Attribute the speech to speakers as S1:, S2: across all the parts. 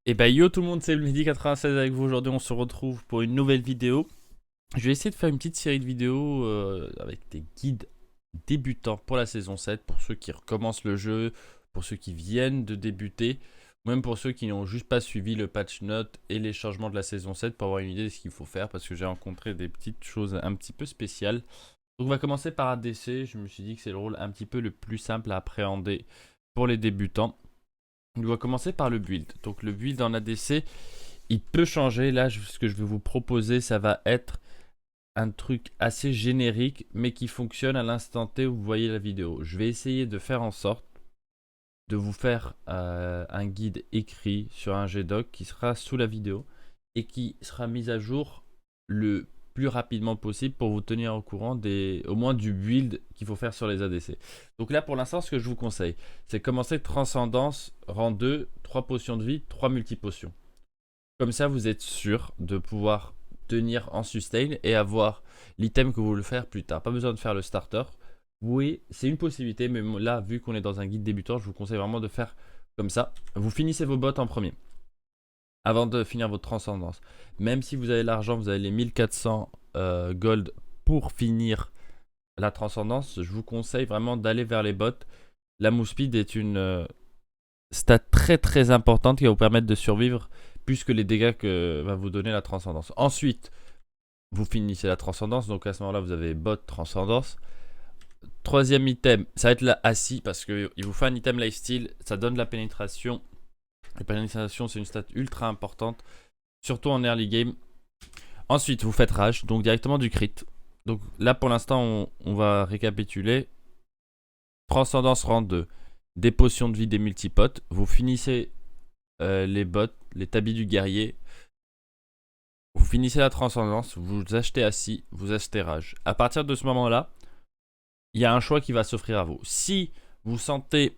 S1: Et bah yo tout le monde, c'est le Mehdi96 avec vous. Aujourd'hui on se retrouve pour une nouvelle vidéo. Je vais essayer de faire une petite série de vidéos avec des guides débutants pour la saison 7, pour ceux qui recommencent le jeu, pour ceux qui viennent de débuter, ou même pour ceux qui n'ont juste pas suivi le patch note et les changements de la saison 7 pour avoir une idée de ce qu'il faut faire, parce que j'ai rencontré des petites choses un petit peu spéciales. Donc on va commencer par ADC. Je me suis dit que c'est le rôle un petit peu le plus simple à appréhender pour les débutants. On va commencer par le build. Donc le build en ADC, il peut changer. Là, ce que je vais vous proposer, ça va être un truc assez générique, mais qui fonctionne à l'instant T où vous voyez la vidéo. Je vais essayer de faire en sorte de vous faire un guide écrit sur un GDoc qui sera sous la vidéo et qui sera mis à jour le plus rapidement possible pour vous tenir au courant au moins du build qu'il faut faire sur les ADC. Donc là pour l'instant ce que je vous conseille, c'est commencer Transcendance, rang 2, 3 potions de vie, 3 multi-potions. Comme ça vous êtes sûr de pouvoir tenir en sustain et avoir l'item que vous voulez faire plus tard. Pas besoin de faire le starter. Oui, c'est une possibilité, mais là, vu qu'on est dans un guide débutant, je vous conseille vraiment de faire comme ça. Vous finissez vos bots en premier, avant de finir votre transcendance. Même si vous avez l'argent, vous avez les 1400 gold pour finir la transcendance, je vous conseille vraiment d'aller vers les bots. La move speed est une stat très très importante qui va vous permettre de survivre plus que les dégâts que va vous donner la transcendance. Ensuite, vous finissez la transcendance, donc à ce moment-là, vous avez bot transcendance. Troisième item, ça va être la assis parce qu'il vous fait un item lifesteal, ça donne de la pénétration. La pénétration, c'est une stat ultra importante, surtout en early game. Ensuite, vous faites rage, donc directement du crit. Donc là, pour l'instant, on va récapituler. Transcendance rang 2, des potions de vie, des multipotes. Vous finissez les bots, les tabis du guerrier. Vous finissez la transcendance, vous achetez assis, vous achetez rage. À partir de ce moment-là, il y a un choix qui va s'offrir à vous. Si vous sentez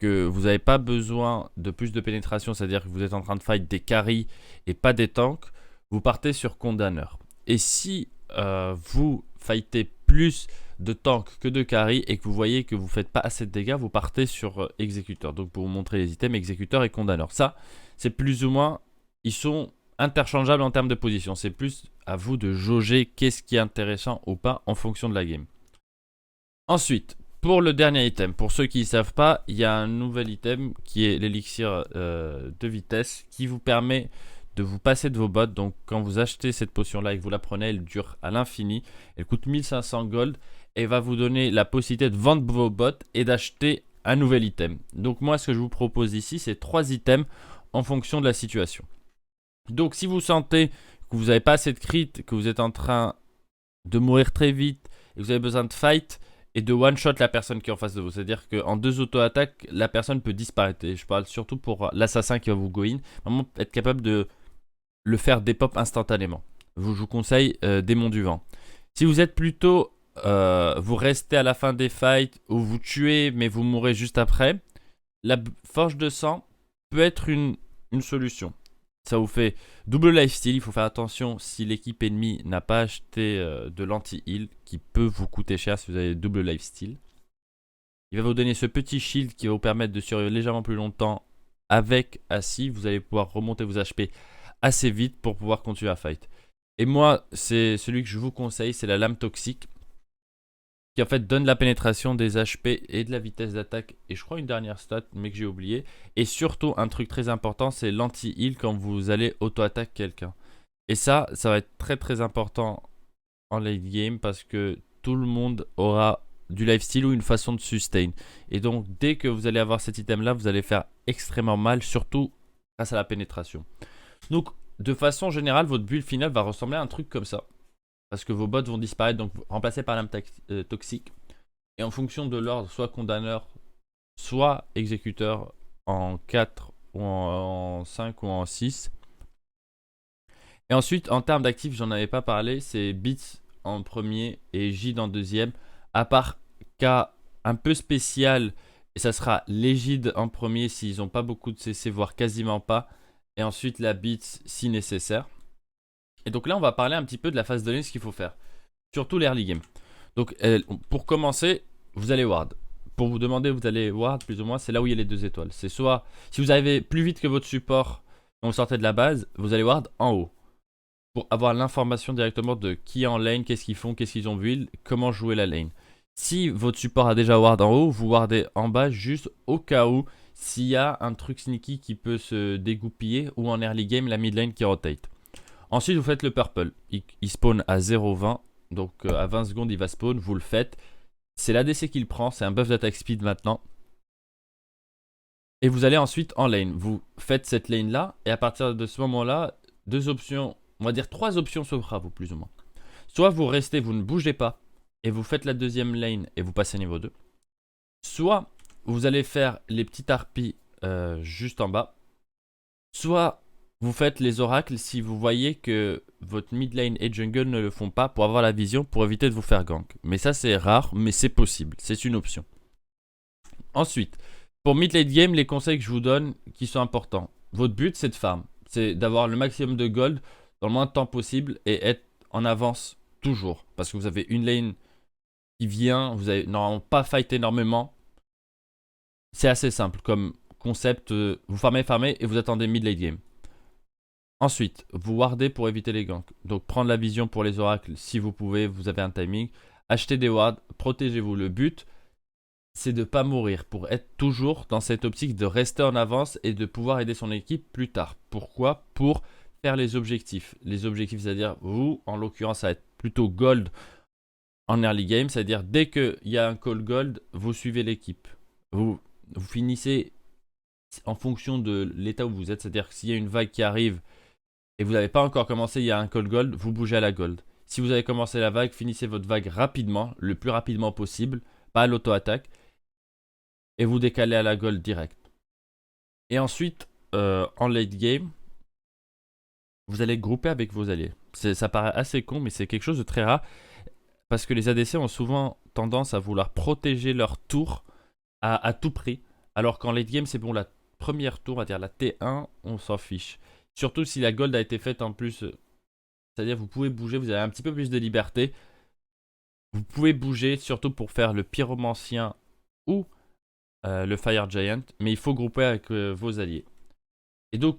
S1: que vous n'avez pas besoin de plus de pénétration, c'est-à-dire que vous êtes en train de fight des carries et pas des tanks, vous partez sur condamneur. Et si vous fightez plus de tanks que de carries et que vous voyez que vous ne faites pas assez de dégâts, vous partez sur exécuteur. Donc pour vous montrer les items, exécuteur et condamneur. Ça, c'est plus ou moins, ils sont interchangeables en termes de position. C'est plus à vous de jauger qu'est-ce qui est intéressant ou pas en fonction de la game. Ensuite, pour le dernier item, pour ceux qui ne savent pas, il y a un nouvel item qui est l'élixir de vitesse qui vous permet de vous passer de vos bots. Donc quand vous achetez cette potion là et que vous la prenez, elle dure à l'infini. Elle coûte 1500 gold et va vous donner la possibilité de vendre vos bots et d'acheter un nouvel item. Donc moi ce que je vous propose ici, c'est 3 items en fonction de la situation. Donc si vous sentez que vous n'avez pas assez de crit, que vous êtes en train de mourir très vite et que vous avez besoin de fight et de one-shot la personne qui est en face de vous. C'est-à-dire qu'en 2 auto-attaques, la personne peut disparaître. Et je parle surtout pour l'assassin qui va vous go in. Vraiment être capable de le faire dépop instantanément. Je vous conseille Démon du Vent. Si vous êtes plutôt... vous restez à la fin des fights ou vous tuez mais vous mourrez juste après, la forge de sang peut être une solution. Ça vous fait double lifesteal. Il faut faire attention si l'équipe ennemie n'a pas acheté de l'anti-heal qui peut vous coûter cher si vous avez double lifesteal. Il va vous donner ce petit shield qui va vous permettre de survivre légèrement plus longtemps avec assis. Vous allez pouvoir remonter vos HP assez vite pour pouvoir continuer à fight. Et moi, c'est celui que je vous conseille, c'est la lame toxique qui en fait donne la pénétration des HP et de la vitesse d'attaque. Et je crois une dernière stat, mais que j'ai oublié. Et surtout, un truc très important, c'est l'anti-heal quand vous allez auto-attaque quelqu'un. Et ça va être très très important en late game parce que tout le monde aura du lifesteal ou une façon de sustain. Et donc, dès que vous allez avoir cet item-là, vous allez faire extrêmement mal, surtout grâce à la pénétration. Donc, de façon générale, votre build finale va ressembler à un truc comme ça. Parce que vos bots vont disparaître, donc remplacés par l'âme toxique. Et en fonction de l'ordre, soit condamneur, soit exécuteur en 4 ou en 5 ou en 6. Et ensuite, en termes d'actifs, j'en avais pas parlé, c'est Beats en premier et Gide en deuxième. À part cas un peu spécial, et ça sera l'Égide en premier s'ils n'ont pas beaucoup de CC, voire quasiment pas. Et ensuite la Beats si nécessaire. Et donc là, on va parler un petit peu de la phase de lane, ce qu'il faut faire. Surtout l'early game. Donc pour commencer, vous allez ward. Pour vous demander, vous allez ward plus ou moins, c'est là où il y a les 2 étoiles. C'est soit, si vous arrivez plus vite que votre support, Quand vous sortez de la base, vous allez ward en haut. Pour avoir l'information directement de qui est en lane, qu'est-ce qu'ils font, qu'est-ce qu'ils ont build, comment jouer la lane. Si votre support a déjà ward en haut, vous wardez en bas juste au cas où s'il y a un truc sneaky qui peut se dégoupiller ou en early game la mid lane qui rotate. Ensuite vous faites le purple, il spawn à 0,20, donc à 20 secondes il va spawn, vous le faites. C'est l'ADC qui le prend, c'est un buff d'attaque speed maintenant. Et vous allez ensuite en lane, vous faites cette lane là et à partir de ce moment là, deux options, on va dire 3 options s'offrent à vous plus ou moins. Soit vous restez, vous ne bougez pas et vous faites la deuxième lane et vous passez niveau 2. Soit vous allez faire les petites harpies juste en bas. Soit vous faites les oracles si vous voyez que votre mid lane et jungle ne le font pas pour avoir la vision pour éviter de vous faire gank. Mais ça c'est rare, mais c'est possible, c'est une option. Ensuite, pour mid late game, les conseils que je vous donne qui sont importants. Votre but c'est de farm, c'est d'avoir le maximum de gold dans le moins de temps possible et être en avance toujours. Parce que vous avez une lane qui vient, vous n'allez normalement pas fight énormément. C'est assez simple comme concept, vous farmez et vous attendez mid late game. Ensuite, vous wardez pour éviter les ganks. Donc prendre la vision pour les oracles si vous pouvez, vous avez un timing. Achetez des wards, protégez-vous. Le but, c'est de ne pas mourir pour être toujours dans cette optique de rester en avance et de pouvoir aider son équipe plus tard. Pourquoi? Pour faire les objectifs. Les objectifs, c'est-à-dire vous, en l'occurrence, ça va être plutôt gold en early game. C'est-à-dire dès qu'il y a un call gold, vous suivez l'équipe. Vous finissez en fonction de l'état où vous êtes. C'est-à-dire que s'il y a une vague qui arrive et vous n'avez pas encore commencé, il y a un call gold, vous bougez à la gold. Si vous avez commencé la vague, finissez votre vague rapidement, le plus rapidement possible, pas à l'auto-attaque, et vous décalez à la gold direct. Et ensuite, en late game, vous allez grouper avec vos alliés. Ça paraît assez con, mais c'est quelque chose de très rare, parce que les ADC ont souvent tendance à vouloir protéger leur tour à tout prix, alors qu'en late game, c'est bon, la première tour, on va dire la T1, on s'en fiche. Surtout si la gold a été faite en plus, c'est-à-dire vous pouvez bouger, vous avez un petit peu plus de liberté. Vous pouvez bouger surtout pour faire le pyromancien ou le fire giant, mais il faut grouper avec vos alliés. Et donc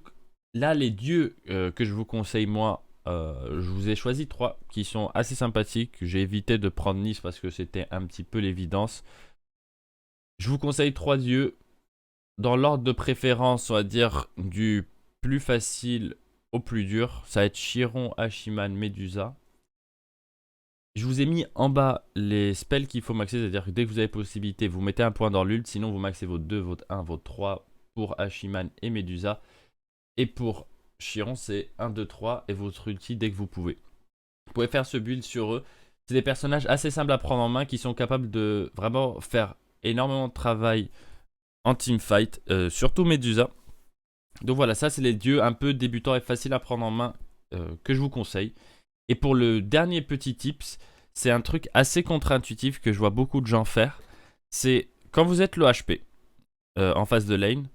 S1: là les dieux que je vous conseille moi, je vous ai choisi 3 qui sont assez sympathiques. J'ai évité de prendre Nice parce que c'était un petit peu l'évidence. Je vous conseille 3 dieux dans l'ordre de préférence, on va dire du plus facile au plus dur. Ça va être Chiron, Hachiman, Medusa. Je vous ai mis en bas les spells qu'il faut maxer, c'est-à-dire que dès que vous avez possibilité, vous mettez un point dans l'ult, sinon vous maxez votre 2, votre 1, votre 3 pour Hachiman et Medusa. Et pour Chiron, c'est 1, 2, 3 et votre ulti dès que vous pouvez. Vous pouvez faire ce build sur eux. C'est des personnages assez simples à prendre en main qui sont capables de vraiment faire énormément de travail en teamfight, surtout Medusa. Donc voilà, ça c'est les dieux un peu débutants et faciles à prendre en main que je vous conseille. Et pour le dernier petit tips, c'est un truc assez contre-intuitif que je vois beaucoup de gens faire. C'est quand vous êtes le HP en face de lane,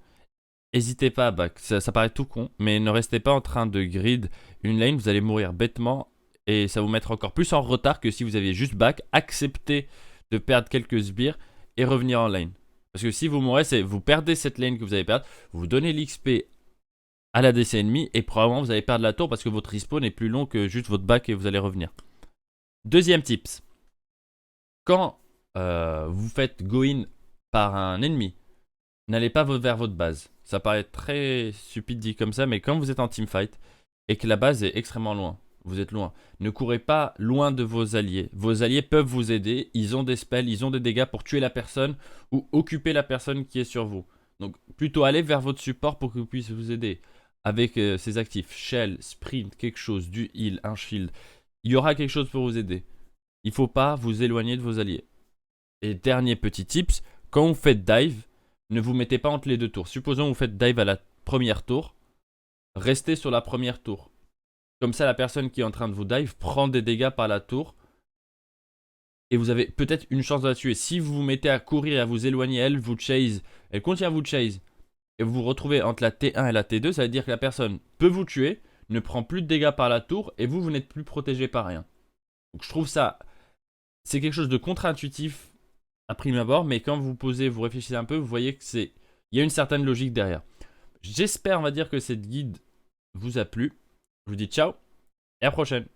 S1: n'hésitez pas à back. Ça paraît tout con, mais ne restez pas en train de grid une lane, vous allez mourir bêtement et ça va vous mettre encore plus en retard que si vous aviez juste back, accepté de perdre quelques sbires et revenir en lane. Parce que si vous mourrez, c'est vous perdez cette lane que vous allez perdre, vous donnez l'XP à la DC ennemie et probablement vous allez perdre la tour parce que votre respawn est plus long que juste votre back et vous allez revenir. Deuxième tips. Quand vous faites go in par un ennemi, n'allez pas vers votre base. Ça paraît très stupide dit comme ça, mais quand vous êtes en teamfight et que la base est extrêmement loin, vous êtes loin, ne courez pas loin de vos alliés. Vos alliés peuvent vous aider, ils ont des spells, ils ont des dégâts pour tuer la personne ou occuper la personne qui est sur vous. Donc plutôt allez vers votre support pour qu'il puisse vous aider. Avec ses actifs, shell, sprint, quelque chose, du heal, un shield. Il y aura quelque chose pour vous aider. Il ne faut pas vous éloigner de vos alliés. Et dernier petit tips, quand vous faites dive, ne vous mettez pas entre les deux tours. Supposons que vous faites dive à la première tour, restez sur la première tour. Comme ça, la personne qui est en train de vous dive prend des dégâts par la tour. Et vous avez peut-être une chance de la tuer. Si vous vous mettez à courir et à vous éloigner, elle vous chase. Elle continue à vous chase. Et vous vous retrouvez entre la T1 et la T2, ça veut dire que la personne peut vous tuer, ne prend plus de dégâts par la tour et vous n'êtes plus protégé par rien. Donc je trouve ça, c'est quelque chose de contre-intuitif à prime abord, mais quand vous posez, vous réfléchissez un peu, vous voyez que il y a une certaine logique derrière. J'espère, on va dire, que cette guide vous a plu. Je vous dis ciao et à la prochaine.